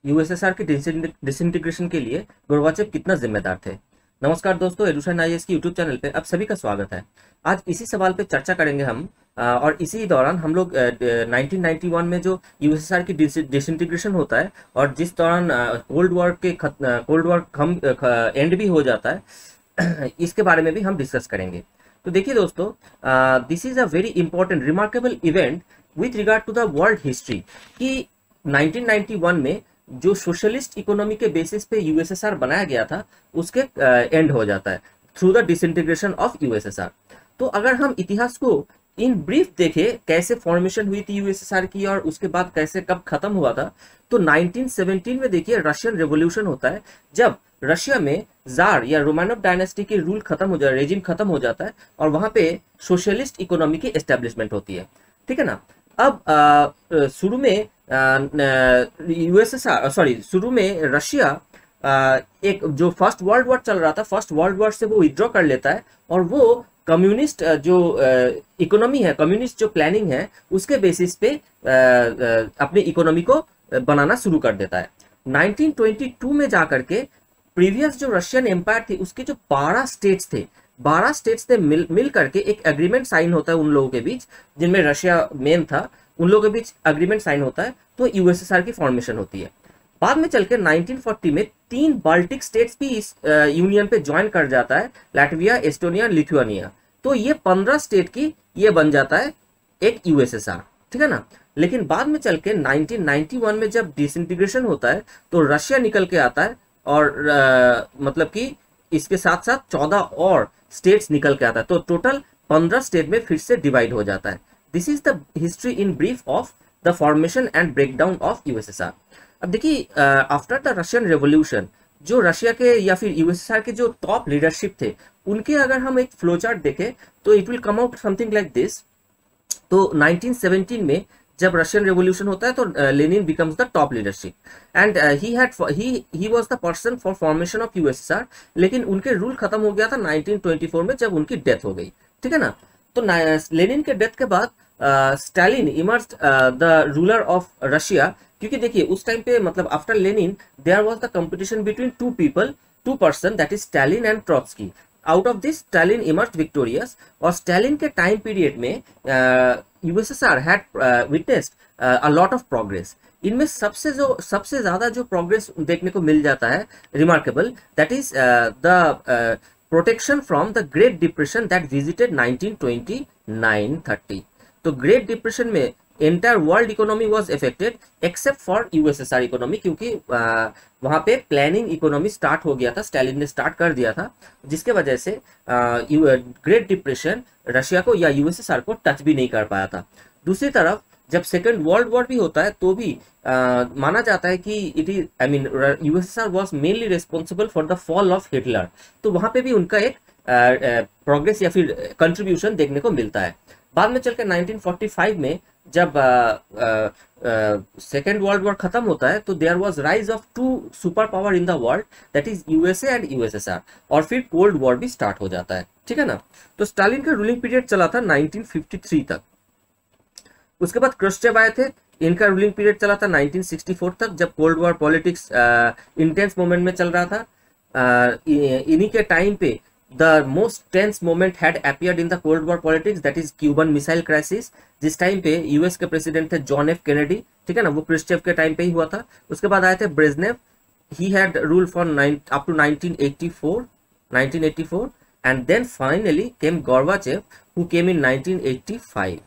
USSR के disintegration के लिए गोर्बाचेव कितना जिम्मेदार थे। नमस्कार दोस्तों, एडुशन आईएएस की यूट्यूब चैनल पे आप सभी का स्वागत है। आज इसी सवाल पे चर्चा करेंगे हम और इसी दौरान हम लोग 1991 में जो यूएसएसआर की डिसइंटीग्रेशन होता है और जिस दौरान कोल्ड वॉर हम एंड भी हो जाता है इसके बारे में भी हम डिस्कस करेंगे। तो देखिए दोस्तों, this is a very important remarkable event with regard to the world history कि 1991 में जो सोशलिस्ट इकोनॉमी के बेसिस पे यूएसएसआर बनाया गया था उसके एंड हो जाता है through the disintegration of USSR. तो अगर हम इतिहास को इन ब्रीफ देखें कैसे फॉर्मेशन हुई थी यूएसएसआर की और उसके बाद कैसे कब खत्म हुआ था, तो 1917 में देखिए रशियन रेवोल्यूशन होता है, जब रशिया में जार या रोमानोव डायनेस्टी की रूल खत्म हो जाए, रेजिम खत्म हो जाता है और वहां पे सोशलिस्ट इकोनॉमी की एस्टेब्लिशमेंट होती है। ठीक है ना। अब शुरू में शुरू में रशिया एक जो फर्स्ट वर्ल्ड वॉर चल रहा था, फर्स्ट वर्ल्ड वॉर से वो विथड्रॉ कर लेता है और वो कम्युनिस्ट जो इकोनॉमी है, कम्युनिस्ट जो प्लानिंग है उसके बेसिस पे अपनी इकोनॉमी को बनाना शुरू कर देता है। 1922 में जाकर के प्रीवियस जो रशियन एम्पायर थी उसके जो 12 स्टेट्स थे, 12 स्टेट्स ने मिल करके एक एग्रीमेंट साइन होता है उन लोगों के बीच, जिनमें रशिया मेन था, उन लोगों के बीच एग्रीमेंट साइन होता है तो यूएसएसआर की फॉर्मेशन होती है। बाद में चल के 1940 में 3 बाल्टिक स्टेट्स भी इस यूनियन पे ज्वाइन कर जाता है, लैटविया, एस्टोनिया, लिथुआनिया। तो ये 15 स्टेट की ये बन जाता है एक यूएसएसआर। ठीक है ना। लेकिन बाद में चल के 1991 में जब डिसइंटीग्रेशन होता है तो रशिया निकल के आता है और मतलब कि इसके साथ साथ 14 और स्टेट्स निकल के आता है, तो टोटल 15 स्टेट में फिर से डिवाइड हो जाता है। This is the history in brief of the formation and breakdown of USSR. अब देखिए, आफ्टर द रशियन रेवोल्यूशन जो रशिया के या फिर यूएसएसआर के जो टॉप लीडरशिप थे उनके अगर हम एक फ्लो चार्ट देखें तो it will come out something like this. तो 1917 में जब रशियन रेवोल्यूशन होता है तो Lenin becomes the top leadership and he was the person for formation of USSR. लेकिन उनके रूल खत्म हो गया था 1924 में जब उनकी डेथ हो गई। ठीक है ना। तो लेनिन के डेथ के बाद Stalin emerged the ruler of Russia, क्योंकि देखिए उस टाइम पे मतलब after Lenin there was the competition between two person that is Stalin and Trotsky. Out of this Stalin emerged victorious और स्टालिन के टाइम पीरियड में USSR had witnessed a lot of progress. इनमें सबसे ज्यादा जो progress देखने को मिल जाता है remarkable, that is the protection from the great depression that visited 1929-30। तो ग्रेट डिप्रेशन में entire world economy was affected except for USSR economy, क्योंकि वहां पे प्लानिंग इकोनॉमी स्टार्ट हो गया था, स्टालिन ने स्टार्ट कर दिया था, जिसके वजह से ग्रेट डिप्रेशन रशिया को या यूएसएसआर को टच भी नहीं कर पाया था। दूसरी तरफ जब सेकेंड वर्ल्ड वॉर भी होता है तो भी माना जाता है कि it is USSR was mainly responsible for the fall of Hitler. तो वहां पे भी उनका एक प्रोग्रेस या फिर कंट्रीब्यूशन देखने को मिलता है। बाद में चलकर 1945 में जब सेकेंड वर्ल्ड वॉर खत्म होता है तो there was rise of 2 super power in the world, that is USA and USSR, और फिर कोल्ड वॉर भी स्टार्ट हो जाता है। ठीक है ना। तो स्टालिन का रूलिंग पीरियड चला था 1953 तक। उसके बाद क्रुश्चेव आए थे, इनका रूलिंग पीरियड चला था 1964 तक, जब cold war politics intense moment में चल रहा था। इन्हीं के टाइम पे the most tense moment had appeared in the Cold War politics, that is Cuban Missile Crisis। जिस टाइम पे यूएस के प्रेसिडेंट थे जॉन एफ कैनेडी। ठीक है ना। वो क्रुश्चेव के टाइम पे ही हुआ था। उसके बाद आए थे Brezhnev, he had rule for up to 1984 and then finally came Gorbachev who came in 1985।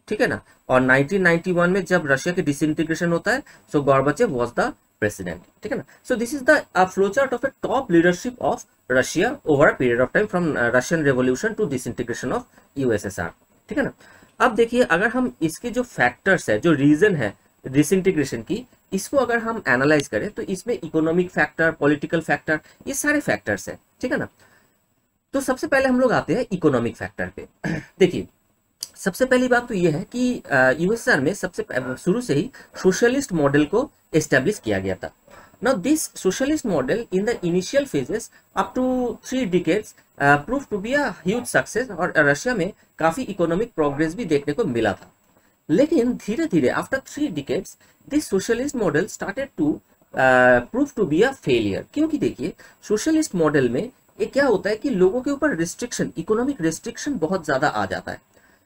ठीक है ना। और 1991 में जब रशिया के डिसइंटीग्रेशन होता है सो गोर्बाचेव वाज द president। ठीक है ना। So this is the flowchart of a top leadership of Russia over a period of time from Russian Revolution to disintegration of USSR। ठीक है ना। अब देखिए, अगर हम इसके जो फैक्टर्स है, जो रीजन है डिसइंटीग्रेशन की, इसको अगर हम एनालाइज करें तो इसमें इकोनॉमिक फैक्टर, पॉलिटिकल फैक्टर, ये सारे फैक्टर्स है। ठीक है ना। तो सबसे पहले हम लोग आते हैं इकोनॉमिक फैक्टर पे। देखिए, सबसे पहली बात तो यह है कि यूएसएसआर में सबसे शुरू से ही सोशलिस्ट मॉडल को एस्टेब्लिश किया गया था। Now this socialist model in the initial phases up to 3 decades prove to be a huge success और रशिया में काफी इकोनॉमिक प्रोग्रेस भी देखने को मिला था। लेकिन धीरे धीरे after 3 decades this socialist model started to prove to be a failure. क्योंकि देखिए सोशलिस्ट मॉडल में ये क्या होता है कि लोगों के ऊपर रिस्ट्रिक्शन, इकोनॉमिक रिस्ट्रिक्शन बहुत ज्यादा आ जाता है।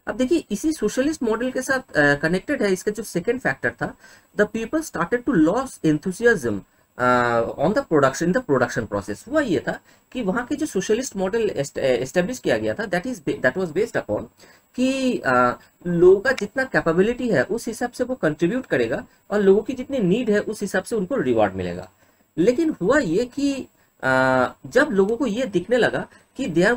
अब देखिए इसी सोशलिस्ट मॉडल के साथ कनेक्टेड है इसका जो सेकंड फैक्टर था, the people started to loss enthusiasm on the production, in the production process. हुआ ये था कि वहाँ के जो सोशलिस्ट मॉडल एस्टेब्लिश किया गया था दैट वाज बेस्ड अपॉन कि लोगों का जितना कैपेबिलिटी है उस हिसाब से वो कंट्रीब्यूट करेगा और लोगों की जितनी नीड है उस हिसाब से उनको रिवॉर्ड मिलेगा। लेकिन हुआ ये कि जब लोगों को ये दिखने लगा कि there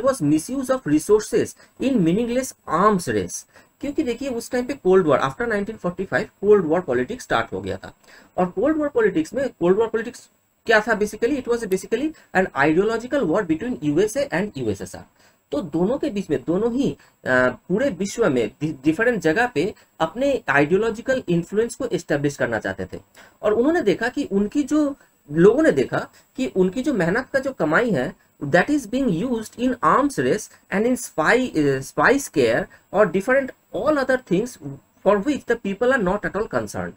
was misuse of resources in meaningless arms race. क्योंकि देखिए उस टाइम पे cold war, after 1945 cold war politics start हो गया था। और कोल्ड वॉर पॉलिटिक्स क्या था basically, it was basically an ideological war between USA and USSR. तो दोनों के बीच में, दोनों ही पूरे विश्व में डिफरेंट जगह पे अपने आइडियोलॉजिकल इन्फ्लुएंस को एस्टेब्लिश करना चाहते थे। और उन्होंने देखा कि लोगों ने देखा कि उनकी जो मेहनत का जो कमाई है that is being used in arms race and in spy scare or different all other things for which the people are not at all concerned।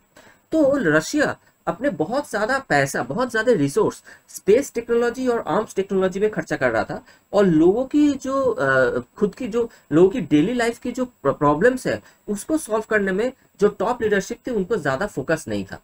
तो रशिया अपने बहुत ज्यादा पैसा, बहुत ज्यादा रिसोर्स स्पेस टेक्नोलॉजी और आर्म्स टेक्नोलॉजी में खर्चा कर रहा था, और लोगों की जो खुद की जो लोगों की डेली लाइफ की जो प्रॉब्लम्स है उसको सॉल्व करने में जो टॉप लीडरशिप थी उनको ज्यादा फोकस नहीं था।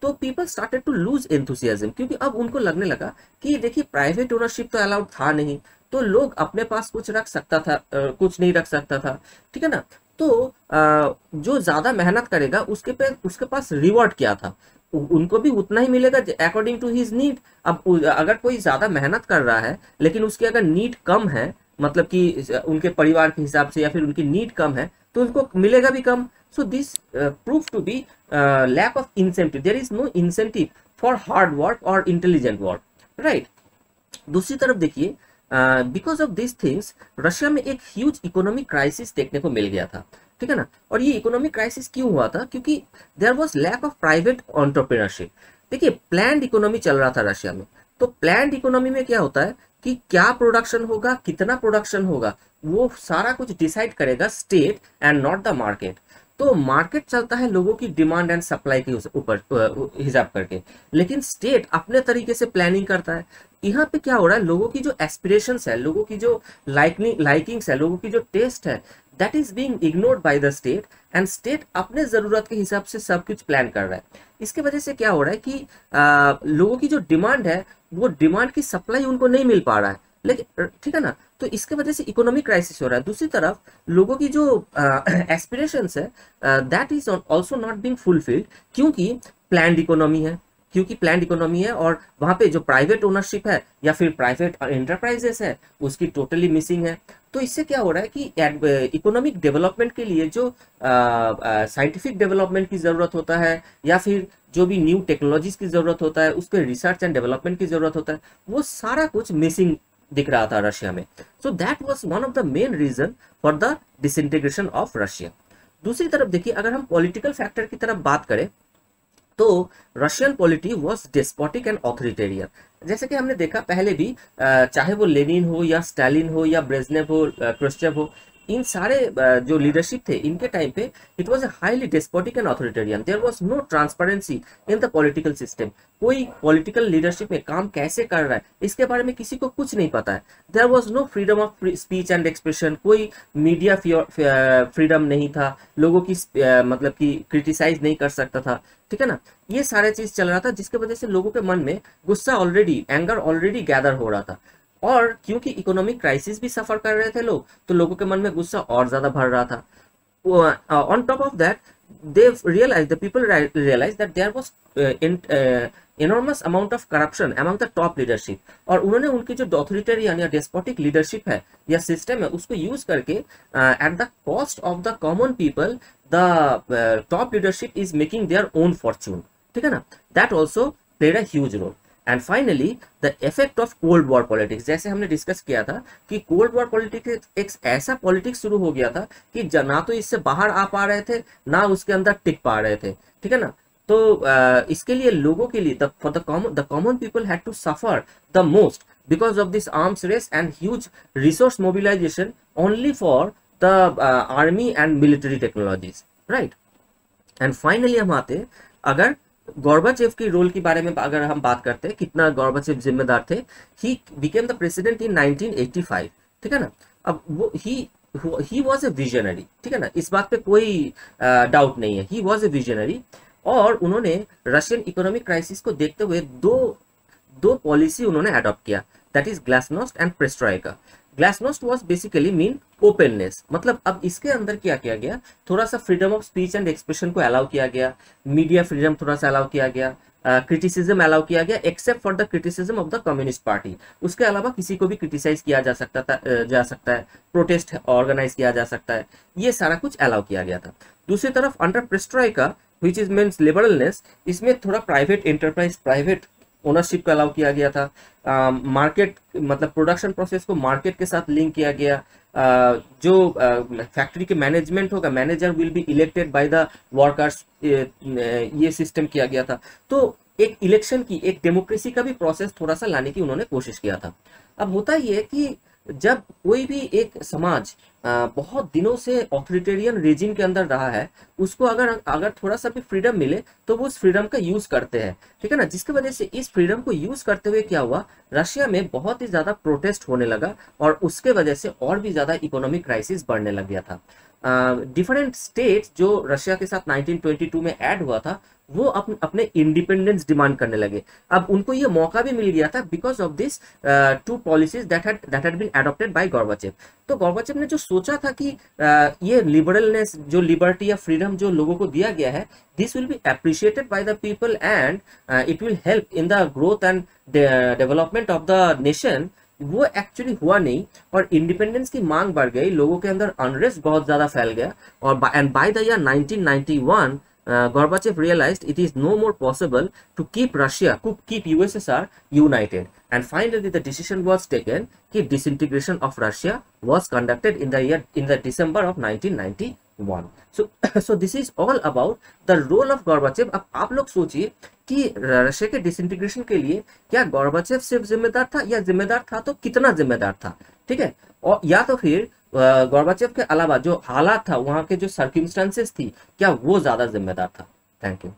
तो people started to lose enthusiasm, क्योंकि अब उनको लगने लगा कि देखिए प्राइवेट ओनरशिप तो अलाउड था नहीं, तो लोग अपने पास कुछ रख सकता था, कुछ नहीं रख सकता था, ठीक है ना। तो जो ज्यादा मेहनत करेगा उसके पास रिवॉर्ड क्या था, उनको भी उतना ही मिलेगा अकॉर्डिंग टू हिज नीड। अब अगर कोई ज्यादा मेहनत कर रहा है लेकिन उसकी अगर नीड कम है, मतलब कि उनके परिवार के हिसाब से या फिर उनकी नीड कम है, तो उनको मिलेगा भी कम। So this proved to be lack of incentive. There is no incentive for hard work or intelligent work, right? दूसरी तरफ देखिए because of these things Russia में एक ह्यूज इकोनॉमिक क्राइसिस देखने को मिल गया था, ठीक है ना। और ये इकोनॉमिक क्राइसिस क्यों हुआ था, क्योंकि there was lack of private entrepreneurship. देखिए प्लान्ड इकोनॉमी चल रहा था रशिया में, तो प्लान्ड इकोनॉमी में क्या होता है कि क्या प्रोडक्शन होगा, कितना प्रोडक्शन होगा, वो सारा कुछ डिसाइड करेगा state and not the market. तो मार्केट चलता है लोगों की डिमांड एंड सप्लाई के ऊपर हिसाब करके, लेकिन स्टेट अपने तरीके से प्लानिंग करता है। यहाँ पे क्या हो रहा है, लोगों की जो एस्पिरेशंस है, लोगों की जो लाइकिंग्स है, लोगों की जो टेस्ट है, that is being ignored by the state, and state अपने जरूरत के हिसाब से सब कुछ प्लान कर रहा है। इसके वजह से क्या हो रहा है कि लोगों की जो डिमांड है वो डिमांड की सप्लाई उनको नहीं मिल पा रहा है, लेकिन ठीक है ना। तो इसके वजह से इकोनॉमिक क्राइसिस हो रहा है। दूसरी तरफ लोगों की जो एस्पिरेशंस है that is also not being fulfilled, क्योंकि प्लान्ड इकोनॉमी है, और वहां पे जो प्राइवेट ओनरशिप है या फिर प्राइवेट एंटरप्राइजेस है उसकी टोटली मिसिंग है। तो इससे क्या हो रहा है कि इकोनॉमिक डेवलपमेंट के लिए जो साइंटिफिक डेवलपमेंट की जरूरत होता है या फिर जो भी न्यू टेक्नोलॉजीज की जरूरत होता है, उसके रिसर्च एंड डेवलपमेंट की जरूरत होता है, वो सारा कुछ मिसिंग दिख रहा था रशिया में। So that was one of the main reason for the disintegration of Russia. दूसरी तरफ देखिए, अगर हम पॉलिटिकल फैक्टर की तरफ बात करें तो Russian polity was despotic and authoritarian. जैसे कि हमने देखा पहले भी, चाहे वो लेनिन हो या स्टालिन हो या ब्रेजनेव हो, क्रुश्चेव हो, इन सारे जो लीडरशिप थे इनके टाइम पे it was a highly despotic and authoritarian. There was no transparency in the political system. कोई पॉलिटिकल लीडरशिप में काम कैसे कर रहा है इसके बारे में किसी को कुछ नहीं पता है। There was no freedom of speech and expression, कोई मीडिया फ्रीडम नहीं था, लोगों की मतलब कि क्रिटिसाइज नहीं कर सकता था, ठीक है ना। ये सारे चीज चल रहा था जिसके वजह से लोगों के मन में गुस्सा एंगर ऑलरेडी गैदर हो रहा था। और क्योंकि इकोनॉमिक क्राइसिस भी सफर कर रहे थे लोग, तो लोगों के मन में गुस्सा और ज्यादा भर रहा था। On top of that the people realized that there was enormous amount of corruption among the top leadership, और उन्होंने उनकी जो ऑथोरिटेरियन या डेस्पोटिक लीडरशिप है या सिस्टम है उसको यूज करके at the cost of the common people the top leadership is making their own fortune, ठीक है ना। That also played a huge role. And finally the effect of cold war politics, जैसे हमने discuss किया था कि cold war politics एक ऐसा पॉलिटिक्स शुरू हो गया था कि ना तो इससे बाहर आ पा रहे थे ना उसके अंदर टिक पा रहे थे, ठीक है ना। तो इसके लिए लोगों के लिए the common people had to suffer the most because of this arms race and huge resource mobilisation only for the army and military technologies, right. एंड फाइनली हम आते, अगर गोर्बाचेव की रोल के बारे में अगर हम बात करते हैं, कितना गोर्बाचेव जिम्मेदार थे, he became the president in 1985, ठीक है ना। अब वो ही वॉज ए विजनरी, ठीक है ना, इस बात पे कोई डाउट नहीं है, ही वॉज ए विजनरी। और उन्होंने रशियन इकोनॉमिक क्राइसिस को देखते हुए दो पॉलिसी उन्होंने अडॉप्ट किया, that is glasnost and perestroika. Glasnost was basically mean openness, मतलब अब इसके अंदर क्या किया गया, थोड़ा सा freedom of speech and expression को अलाउ किया गया, मीडिया फ्रीडम थोड़ा सा अलाउ किया गया, क्रिटिसिज्म अलाउ किया गया except for the criticism of the communist party. उसके अलावा किसी को भी क्रिटिसाइज किया जा सकता है, प्रोटेस्ट ऑर्गेनाइज किया जा सकता है, ये सारा कुछ अलाउ किया गया था। दूसरी तरफ under perestroika which is means liberalness, इसमें थोड़ा प्राइवेट एंटरप्राइज, प्राइवेट ओनरशिप को अलाउ किया गया था, मार्केट मतलब प्रोडक्शन प्रोसेस को मार्केट के साथ लिंक किया गया, जो फैक्ट्री के मैनेजमेंट होगा, manager will be elected by the workers, ये सिस्टम किया गया था। तो एक इलेक्शन की, एक डेमोक्रेसी का भी प्रोसेस थोड़ा सा लाने की उन्होंने कोशिश किया था। अब होता ये है कि जब कोई भी एक समाज बहुत दिनों से ऑथोरिटेरियन रेजिम के अंदर रहा है, उसको अगर थोड़ा सा भी फ्रीडम मिले तो वो उस फ्रीडम का यूज करते हैं, ठीक है ना। जिसकी वजह से इस फ्रीडम को यूज करते हुए क्या हुआ, रशिया में बहुत ही ज्यादा प्रोटेस्ट होने लगा और उसके वजह से और भी ज्यादा इकोनॉमिक क्राइसिस बढ़ने लग गया था। डिफरेंट स्टेट्स जो रशिया के साथ 1922 में ऐड हुआ था, वो अपने इंडिपेंडेंस डिमांड करने लगे। अब उनको ये मौका भी मिल गया था because of this two policies that had been adopted by Gorbachev. तो गोर्बाचेव ने जो सोचा था कि ये लिबरलनेस, जो लिबर्टी या फ्रीडम जो लोगों को दिया गया है, this will be appreciated by the people and it will help in the growth and development of the nation, वो एक्चुअली हुआ नहीं। और इंडिपेंडेंस की मांग बढ़ गई, लोगों के अंदर अनरेस्ट बहुत ज्यादा फैल गया, और by the year 1991 Gorbachev realized it is no more possible to keep USSR united, and finally the decision was taken कि disintegration of Russia was conducted in the December of 1991. So this is all about the role of Gorbachev. अब आप लोग सोचिए कि Russia के disintegration के लिए क्या गोर्बाचेव सिर्फ जिम्मेदार था, या जिम्मेदार था तो कितना जिम्मेदार था, ठीक है, और या तो फिर गोर्बाचेव के अलावा जो हालात था, वहां के जो सर्कमस्टेंसेस थी, क्या वो ज्यादा जिम्मेदार था। Thank you.